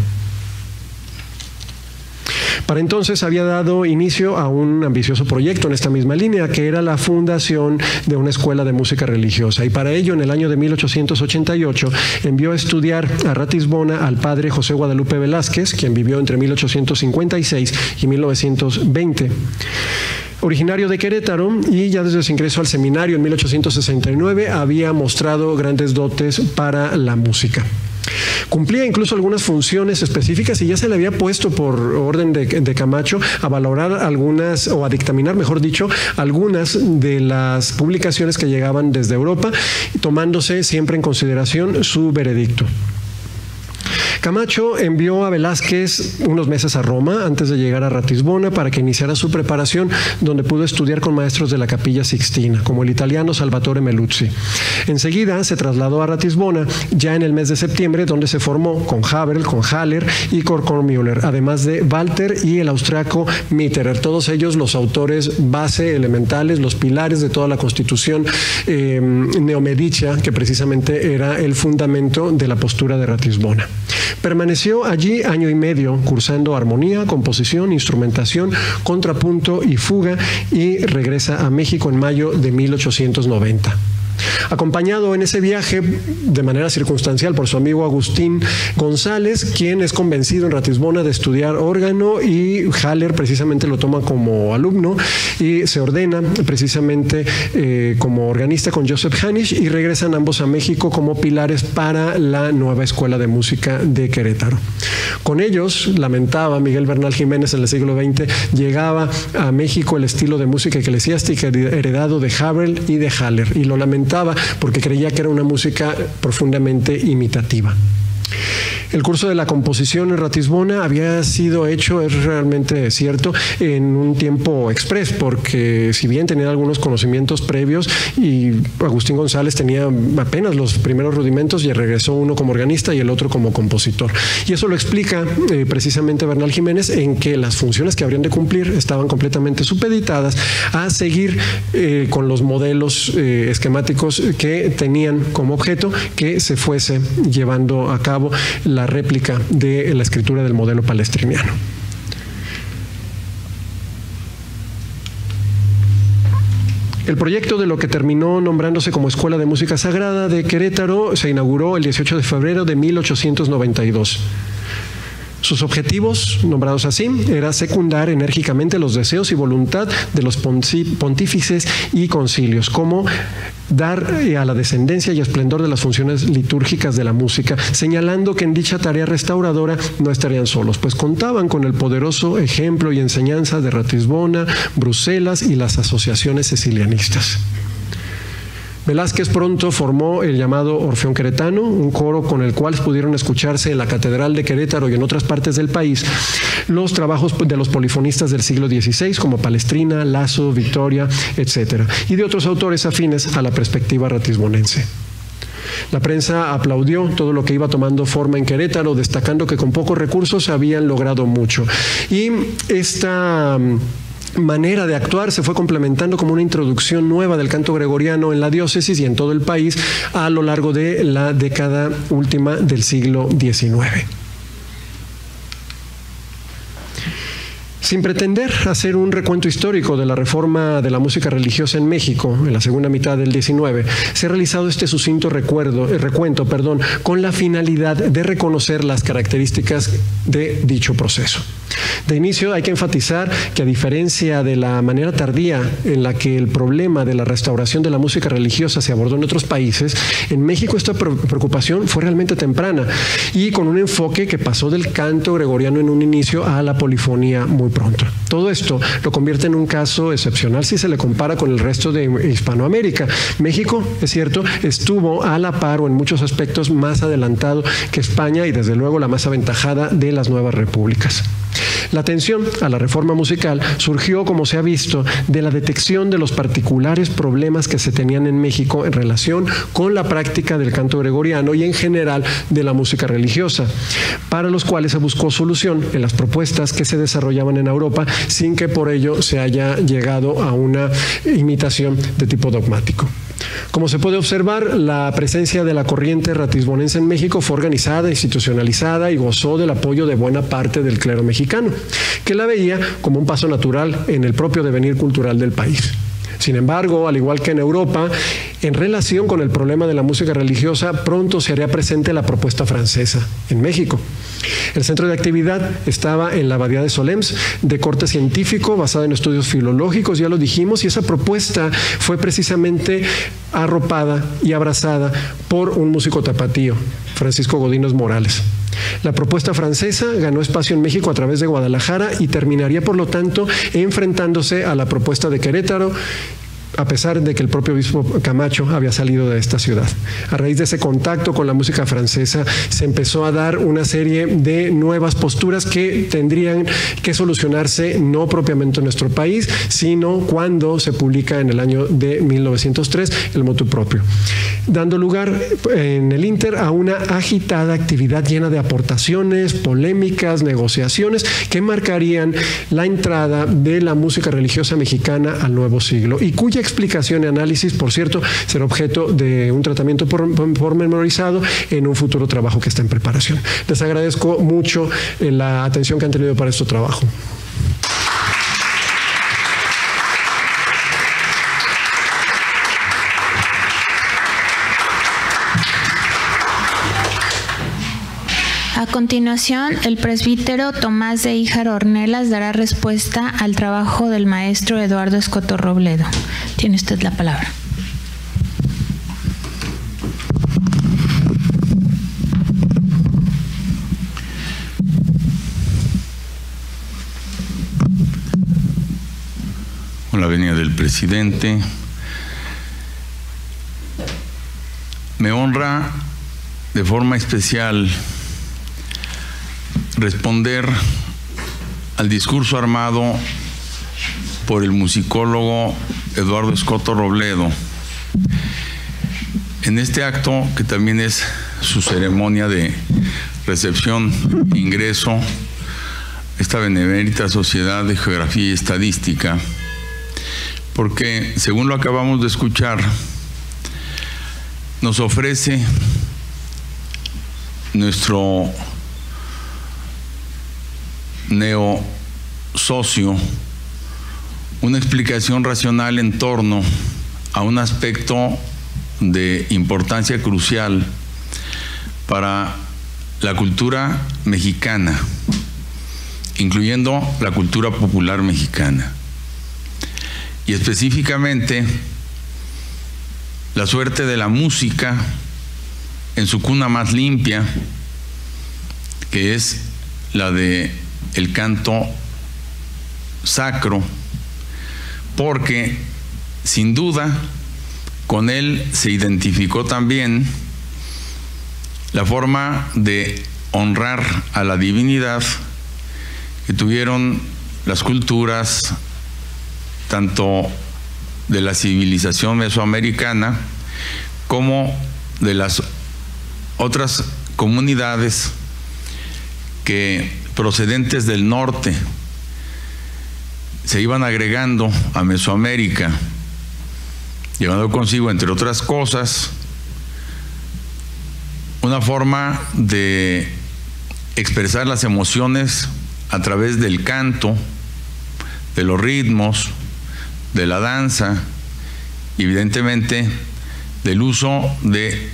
Para entonces había dado inicio a un ambicioso proyecto en esta misma línea, que era la fundación de una escuela de música religiosa. Y para ello, en el año de 1888, envió a estudiar a Ratisbona al padre José Guadalupe Velázquez, quien vivió entre 1856 y 1920. Originario de Querétaro, y ya desde su ingreso al seminario en 1869 había mostrado grandes dotes para la música. Cumplía incluso algunas funciones específicas y ya se le había puesto por orden de Camacho a valorar algunas, o a dictaminar, mejor dicho, algunas de las publicaciones que llegaban desde Europa, tomándose siempre en consideración su veredicto. Camacho envió a Velázquez unos meses a Roma antes de llegar a Ratisbona para que iniciara su preparación, donde pudo estudiar con maestros de la Capilla Sixtina, como el italiano Salvatore Meluzzi. Enseguida se trasladó a Ratisbona ya en el mes de septiembre, donde se formó con Haberl, con Haller y con Kornmüller, además de Walter y el austriaco Mitterer, todos ellos los autores base elementales, los pilares de toda la constitución neomedicia, que precisamente era el fundamento de la postura de Ratisbona. Permaneció allí año y medio cursando armonía, composición, instrumentación, contrapunto y fuga, y regresa a México en mayo de 1890. Acompañado en ese viaje de manera circunstancial por su amigo Agustín González, quien es convencido en Ratisbona de estudiar órgano, y Haller precisamente lo toma como alumno y se ordena precisamente como organista con Joseph Hanisch, y regresan ambos a México como pilares para la nueva Escuela de Música de Querétaro. Con ellos, lamentaba Miguel Bernal Jiménez en el siglo XX, llegaba a México el estilo de música eclesiástica heredado de Haberl y de Haller, y lo lamentaba porque creía que era una música profundamente imitativa. El curso de la composición en Ratisbona había sido hecho, es realmente cierto, en un tiempo express, porque si bien tenía algunos conocimientos previos, y Agustín González tenía apenas los primeros rudimentos, y regresó uno como organista y el otro como compositor. Y eso lo explica precisamente Bernal Jiménez, en que las funciones que habrían de cumplir estaban completamente supeditadas a seguir con los modelos esquemáticos que tenían como objeto que se fuese llevando a cabo la réplica de la escritura del modelo palestriniano. El proyecto de lo que terminó nombrándose como Escuela de Música Sagrada de Querétaro se inauguró el 18 de febrero de 1892. Sus objetivos, nombrados así, era secundar enérgicamente los deseos y voluntad de los pontífices y concilios, como dar a la descendencia y esplendor de las funciones litúrgicas de la música, señalando que en dicha tarea restauradora no estarían solos, pues contaban con el poderoso ejemplo y enseñanza de Ratisbona, Bruselas y las asociaciones cecilianistas. Velázquez pronto formó el llamado Orfeón Queretano, un coro con el cual pudieron escucharse en la Catedral de Querétaro y en otras partes del país los trabajos de los polifonistas del siglo XVI, como Palestrina, Lasso, Victoria, etc., y de otros autores afines a la perspectiva ratisbonense. La prensa aplaudió todo lo que iba tomando forma en Querétaro, destacando que con pocos recursos habían logrado mucho. Y esta manera de actuar se fue complementando como una introducción nueva del canto gregoriano en la diócesis y en todo el país a lo largo de la década última del siglo XIX. Sin pretender hacer un recuento histórico de la reforma de la música religiosa en México en la segunda mitad del 19, se ha realizado este sucinto recuento, con la finalidad de reconocer las características de dicho proceso. De inicio hay que enfatizar que, a diferencia de la manera tardía en la que el problema de la restauración de la música religiosa se abordó en otros países, en México esta preocupación fue realmente temprana y con un enfoque que pasó del canto gregoriano en un inicio a la polifonía muy pronto. Todo esto lo convierte en un caso excepcional si se le compara con el resto de Hispanoamérica. México, es cierto, estuvo a la par o en muchos aspectos más adelantado que España y desde luego la más aventajada de las nuevas repúblicas. La atención a la reforma musical surgió, como se ha visto, de la detección de los particulares problemas que se tenían en México en relación con la práctica del canto gregoriano y en general de la música religiosa, para los cuales se buscó solución en las propuestas que se desarrollaban en Europa sin que por ello se haya llegado a una imitación de tipo dogmático. Como se puede observar, la presencia de la corriente ratisbonense en México fue organizada, institucionalizada y gozó del apoyo de buena parte del clero mexicano, que la veía como un paso natural en el propio devenir cultural del país. Sin embargo, al igual que en Europa, en relación con el problema de la música religiosa, pronto se haría presente la propuesta francesa en México. El centro de actividad estaba en la abadía de Solms, de corte científico, basado en estudios filológicos, ya lo dijimos, y esa propuesta fue precisamente arropada y abrazada por un músico tapatío, Francisco Godínez Morales. La propuesta francesa ganó espacio en México a través de Guadalajara y terminaría, por lo tanto, enfrentándose a la propuesta de Querétaro, a pesar de que el propio obispo Camacho había salido de esta ciudad. A raíz de ese contacto con la música francesa se empezó a dar una serie de nuevas posturas que tendrían que solucionarse no propiamente en nuestro país, sino cuando se publica en el año de 1903 el motu propio, dando lugar en el ínter a una agitada actividad llena de aportaciones, polémicas, negociaciones que marcarían la entrada de la música religiosa mexicana al nuevo siglo y cuya explicación y análisis, por cierto, será objeto de un tratamiento pormenorizado en un futuro trabajo que está en preparación. Les agradezco mucho la atención que han tenido para este trabajo. A continuación, el presbítero Tomás de Híjar Ornelas dará respuesta al trabajo del maestro Eduardo Escoto Robledo. Tiene usted la palabra. Con la venia del presidente, me honra de forma especial responder al discurso armado por el musicólogo Eduardo Escoto Robledo en este acto que también es su ceremonia de recepción e ingreso a esta benemérita Sociedad de Geografía y Estadística, porque según lo acabamos de escuchar nos ofrece nuestro neosocio una explicación racional en torno a un aspecto de importancia crucial para la cultura mexicana, incluyendo la cultura popular mexicana, y específicamente la suerte de la música en su cuna más limpia, que es la de el canto sacro, porque sin duda con él se identificó también la forma de honrar a la divinidad que tuvieron las culturas tanto de la civilización mesoamericana como de las otras comunidades que procedentes del norte se iban agregando a Mesoamérica, llevando consigo, entre otras cosas, una forma de expresar las emociones a través del canto de los ritmos, de la danza, y evidentemente del uso de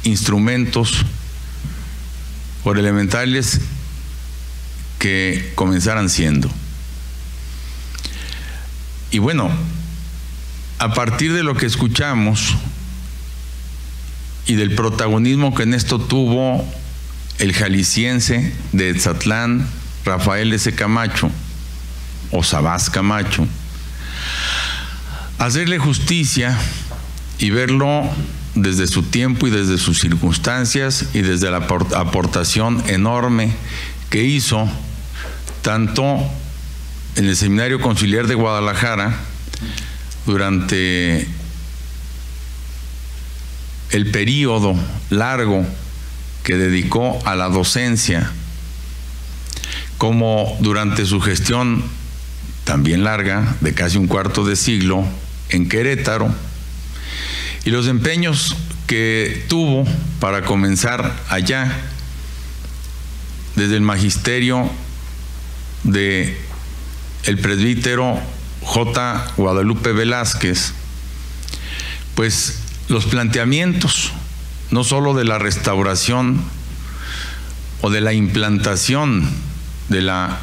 instrumentos, por elementales que comenzaran siendo. Y bueno, a partir de lo que escuchamos y del protagonismo que en esto tuvo el jalisciense de Etzatlán, Rafael S. Camacho, o Sabás Camacho, hacerle justicia y verlo desde su tiempo y desde sus circunstancias y desde la aportación enorme que hizo tanto en el Seminario Conciliar de Guadalajara durante el período largo que dedicó a la docencia, como durante su gestión también larga, de casi un cuarto de siglo, en Querétaro, y los empeños que tuvo para comenzar allá, desde el magisterio de el presbítero J. Guadalupe Velázquez, pues los planteamientos, no solo de la restauración o de la implantación de la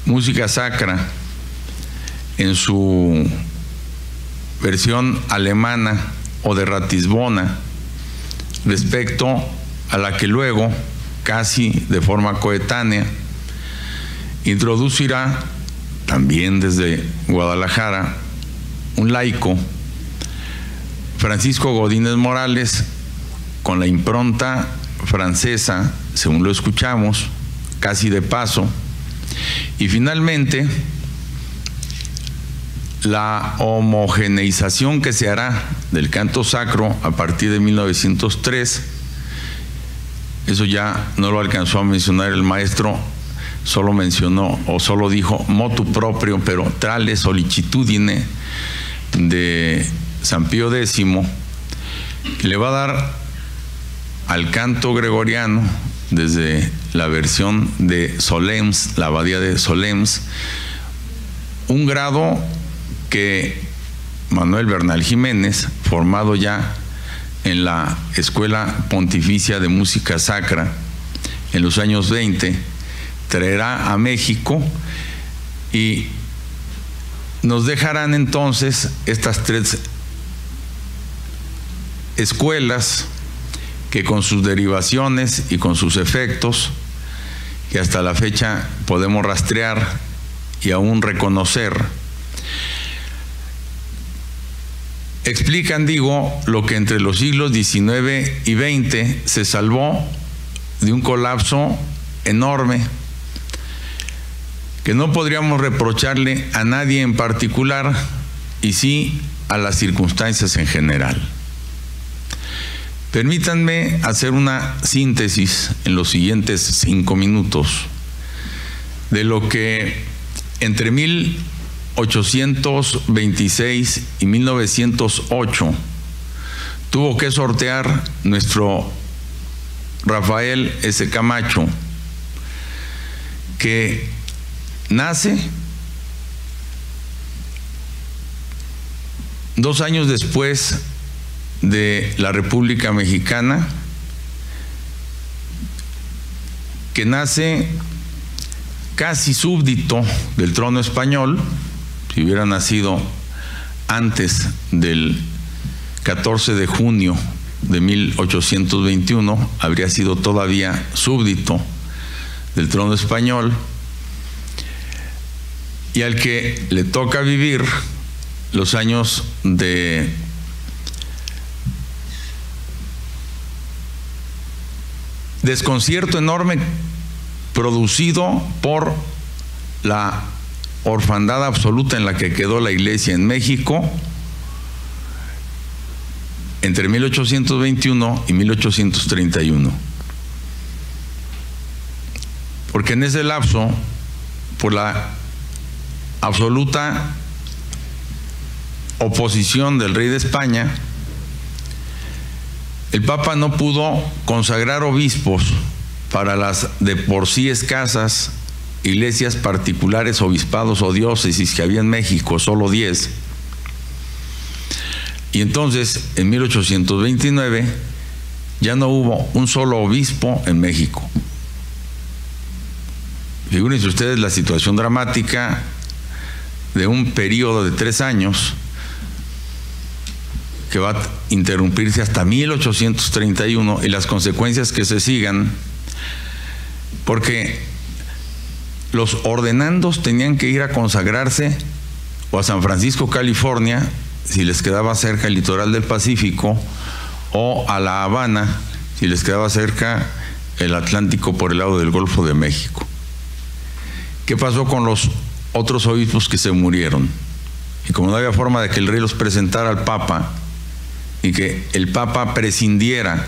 música sacra en su versión alemana o de Ratisbona, respecto a la que luego, casi de forma coetánea, introducirá también desde Guadalajara un laico, Francisco Godínez Morales, con la impronta francesa, según lo escuchamos, casi de paso, y finalmente la homogeneización que se hará del canto sacro a partir de 1903, eso ya no lo alcanzó a mencionar el maestro, solo mencionó o solo dijo motu proprio, pero trale solicitudine de San Pío X, que le va a dar al canto gregoriano, desde la versión de Solms, la abadía de Solms, un grado que Manuel Bernal Jiménez, formado ya en la Escuela Pontificia de Música Sacra en los años 20, traerá a México, y nos dejarán entonces estas tres escuelas que, con sus derivaciones y con sus efectos, que hasta la fecha podemos rastrear y aún reconocer, explican, digo, lo que entre los siglos XIX y XX se salvó de un colapso enorme, que no podríamos reprocharle a nadie en particular, y sí a las circunstancias en general. Permítanme hacer una síntesis en los siguientes 5 minutos de lo que entre 1826 y 1908 tuvo que sortear nuestro Rafael S. Camacho, que nace 2 años después de la República Mexicana, que nace casi súbdito del trono español. Si hubiera nacido antes del 14 de junio de 1821, habría sido todavía súbdito del trono español, y al que le toca vivir los años de desconcierto enorme producido por la orfandad absoluta en la que quedó la Iglesia en México entre 1821 y 1831. Porque en ese lapso, por la absoluta oposición del rey de España, el Papa no pudo consagrar obispos para las de por sí escasas iglesias particulares, obispados o diócesis que había en México, solo 10. Y entonces, en 1829, ya no hubo un solo obispo en México. Figúrense ustedes la situación dramática de un periodo de 3 años que va a interrumpirse hasta 1831 y las consecuencias que se sigan, porque los ordenandos tenían que ir a consagrarse o a San Francisco, California, si les quedaba cerca el litoral del Pacífico, o a La Habana, si les quedaba cerca el Atlántico por el lado del Golfo de México. ¿Qué pasó con los otros obispos que se murieron? Y como no había forma de que el rey los presentara al Papa y que el Papa prescindiera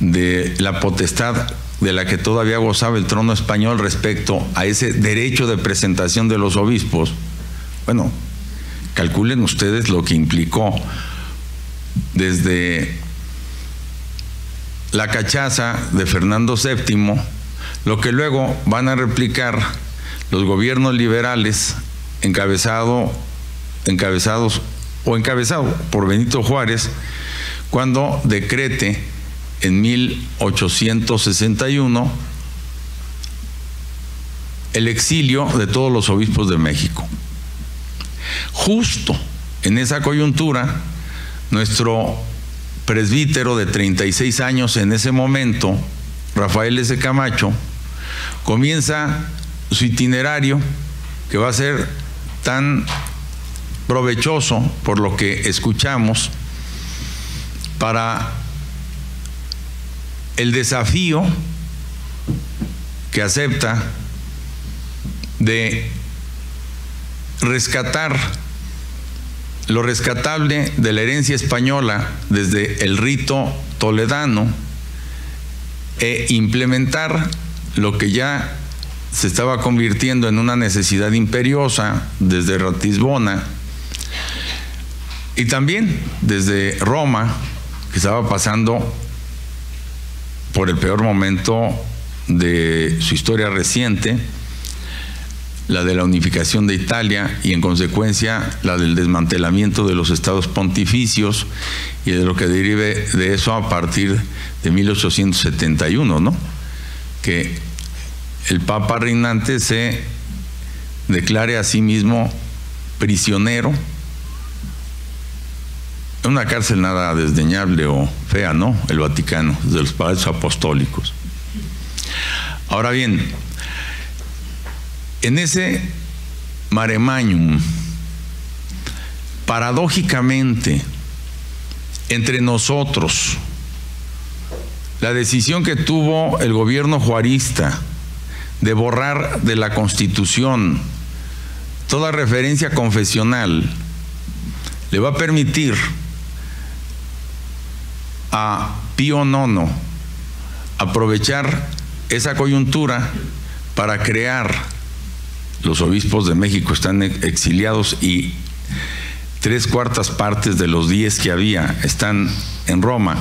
de la potestad de la que todavía gozaba el trono español respecto a ese derecho de presentación de los obispos, bueno, calculen ustedes lo que implicó desde la cachaza de Fernando VII, lo que luego van a replicar los gobiernos liberales encabezado por Benito Juárez, cuando decrete en 1861 el exilio de todos los obispos de México. Justo en esa coyuntura, nuestro presbítero de 36 años en ese momento, Rafael S. Camacho, comienza su itinerario, que va a ser tan provechoso por lo que escuchamos, para el desafío que acepta de rescatar lo rescatable de la herencia española desde el rito toledano e implementar lo que ya se estaba convirtiendo en una necesidad imperiosa desde Ratisbona y también desde Roma, que estaba pasando por el peor momento de su historia reciente, la de la unificación de Italia y en consecuencia la del desmantelamiento de los estados pontificios y de lo que derive de eso a partir de 1871, ¿no? Que el Papa reinante se declare a sí mismo prisionero en una cárcel nada desdeñable o fea, ¿no? El Vaticano, de los palacios apostólicos. Ahora bien, en ese mare magnum, paradójicamente, entre nosotros, la decisión que tuvo el gobierno juarista de borrar de la Constitución toda referencia confesional le va a permitir a Pío IX aprovechar esa coyuntura para crear, los obispos de México están exiliados y 3/4 partes de los 10 que había están en Roma,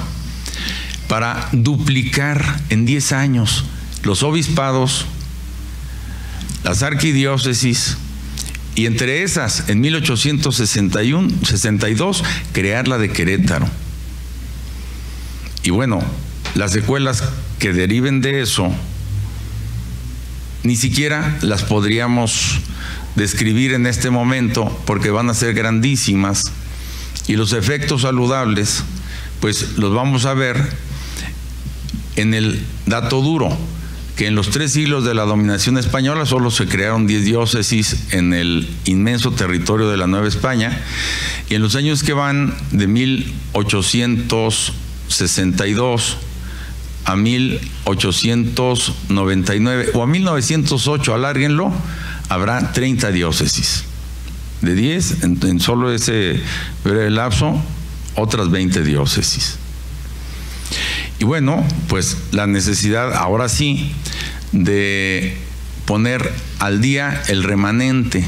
para duplicar en 10 años los obispados, las arquidiócesis, y entre esas, en 1862, crear la de Querétaro. Y bueno, las secuelas que deriven de eso, ni siquiera las podríamos describir en este momento porque van a ser grandísimas, y los efectos saludables pues los vamos a ver en el dato duro, que en los 3 siglos de la dominación española solo se crearon 10 diócesis en el inmenso territorio de la Nueva España, y en los años que van de 1862 a 1899 o a 1908, alárguenlo, habrá 30 diócesis. De 10, en solo ese breve lapso, otras 20 diócesis. Y bueno, pues la necesidad ahora sí de poner al día el remanente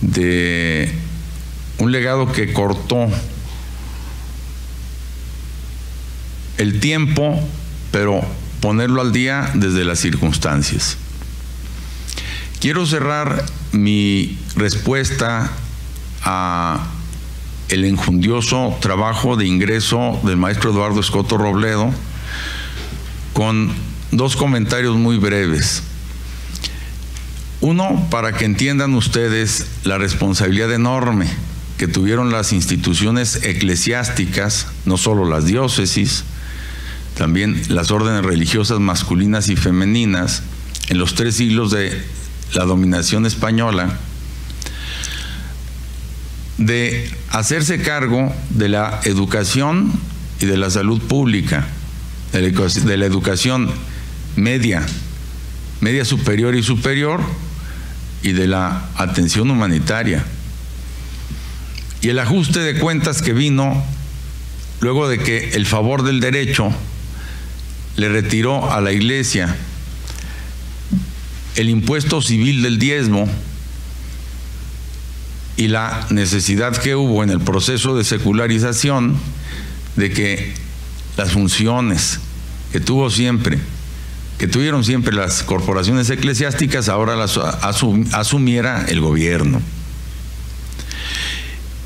de un legado que cortó el tiempo, pero ponerlo al día desde las circunstancias. Quiero cerrar mi respuesta a el enjundioso trabajo de ingreso del maestro Eduardo Escoto Robledo con dos comentarios muy breves. Uno, para que entiendan ustedes la responsabilidad enorme que tuvieron las instituciones eclesiásticas, no solo las diócesis, también las órdenes religiosas masculinas y femeninas, en los 3 siglos de la dominación española, de hacerse cargo de la educación y de la salud pública, de la educación media superior y superior, y de la atención humanitaria. Y el ajuste de cuentas que vino luego de que el favor del derecho le retiró a la Iglesia el impuesto civil del diezmo, y la necesidad que hubo en el proceso de secularización de que las funciones que tuvieron siempre las corporaciones eclesiásticas, ahora las asumiera el gobierno.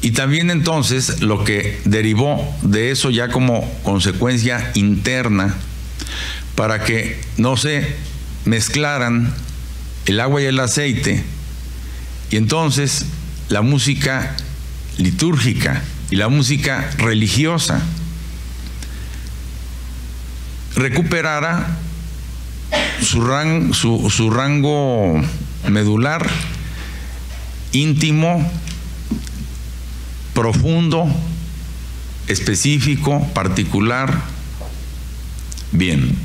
Y también entonces lo que derivó de eso ya como consecuencia interna, para que no se mezclaran el agua y el aceite, y entonces la música litúrgica y la música religiosa recuperara su rango medular, íntimo, profundo, específico, particular. Bien,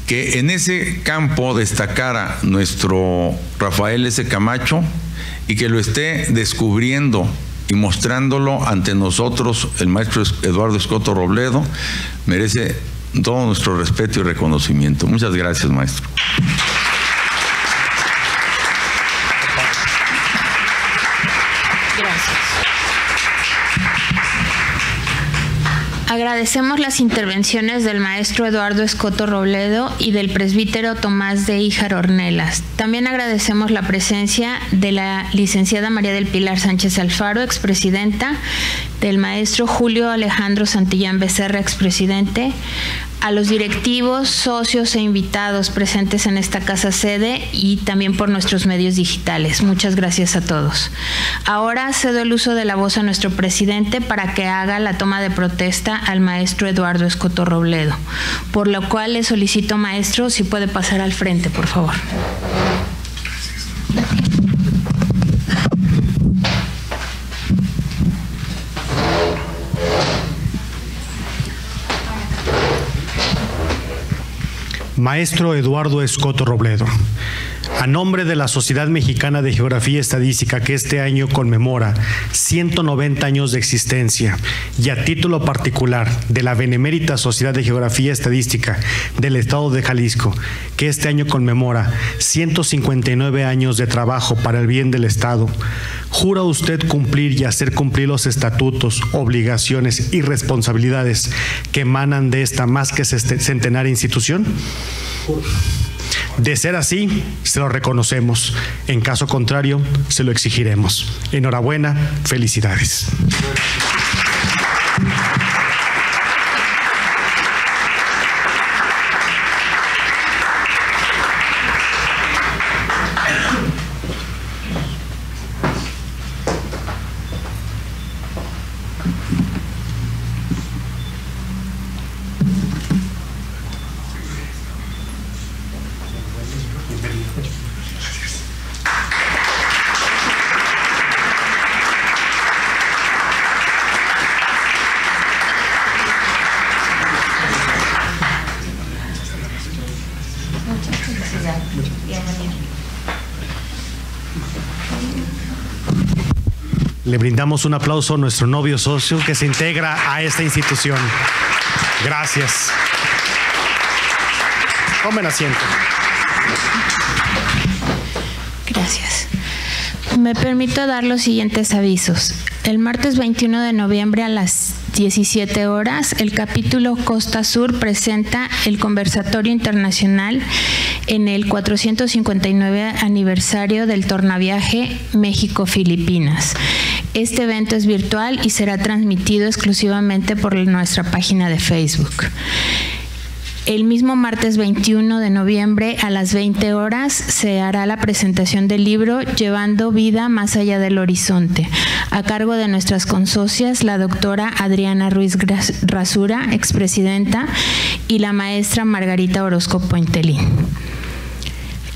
que en ese campo destacara nuestro Rafael S. Camacho, y que lo esté descubriendo y mostrándolo ante nosotros el maestro Eduardo Escoto Robledo, merece todo nuestro respeto y reconocimiento. Muchas gracias, maestro. Gracias. Agradecemos las intervenciones del maestro Eduardo Escoto Robledo y del presbítero Tomás de Híjar Ornelas. También agradecemos la presencia de la licenciada María del Pilar Sánchez Alfaro, expresidenta, del maestro Julio Alejandro Santillán Becerra, expresidente, a los directivos, socios e invitados presentes en esta casa sede y también por nuestros medios digitales. Muchas gracias a todos. Ahora cedo el uso de la voz a nuestro presidente para que haga la toma de protesta al maestro Eduardo Escoto Robledo, por lo cual le solicito, maestro, si puede pasar al frente, por favor. Maestro Eduardo Escoto Robledo, a nombre de la Sociedad Mexicana de Geografía y Estadística, que este año conmemora 190 años de existencia, y a título particular de la Benemérita Sociedad de Geografía y Estadística del Estado de Jalisco, que este año conmemora 159 años de trabajo para el bien del Estado, ¿jura usted cumplir y hacer cumplir los estatutos, obligaciones y responsabilidades que emanan de esta más que centenaria institución? De ser así, se lo reconocemos. En caso contrario, se lo exigiremos. Enhorabuena, felicidades. Le brindamos un aplauso a nuestro novio socio que se integra a esta institución. Gracias. Tomen asiento. Gracias. Me permito dar los siguientes avisos. El martes 21 de noviembre a las 17 horas, el capítulo Costa Sur presenta el Conversatorio Internacional en el 459 aniversario del Tornaviaje México-Filipinas. Este evento es virtual y será transmitido exclusivamente por nuestra página de Facebook. El mismo martes 21 de noviembre a las 20 horas se hará la presentación del libro Llevando vida más allá del horizonte, a cargo de nuestras consocias, la doctora Adriana Ruiz Rasura, expresidenta, y la maestra Margarita Orozco Puentelín.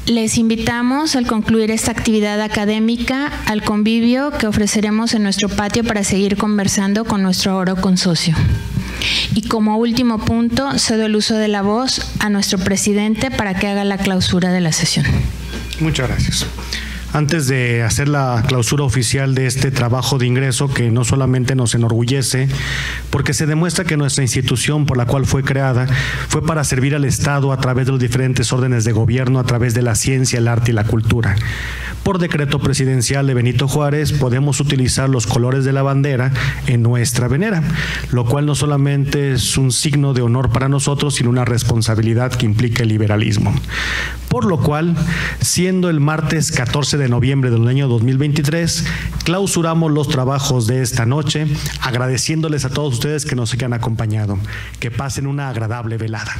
Les invitamos, al concluir esta actividad académica, al convivio que ofreceremos en nuestro patio para seguir conversando con nuestro oro consocio. Y como último punto, cedo el uso de la voz a nuestro presidente para que haga la clausura de la sesión. Muchas gracias. Antes de hacer la clausura oficial de este trabajo de ingreso, que no solamente nos enorgullece, porque se demuestra que nuestra institución por la cual fue creada fue para servir al Estado a través de los diferentes órdenes de gobierno, a través de la ciencia, el arte y la cultura. Por decreto presidencial de Benito Juárez podemos utilizar los colores de la bandera en nuestra venera, lo cual no solamente es un signo de honor para nosotros, sino una responsabilidad que implica el liberalismo. Por lo cual, siendo el martes 14 de noviembre del año 2023, clausuramos los trabajos de esta noche, agradeciéndoles a todos ustedes que nos hayan acompañado. Que pasen una agradable velada.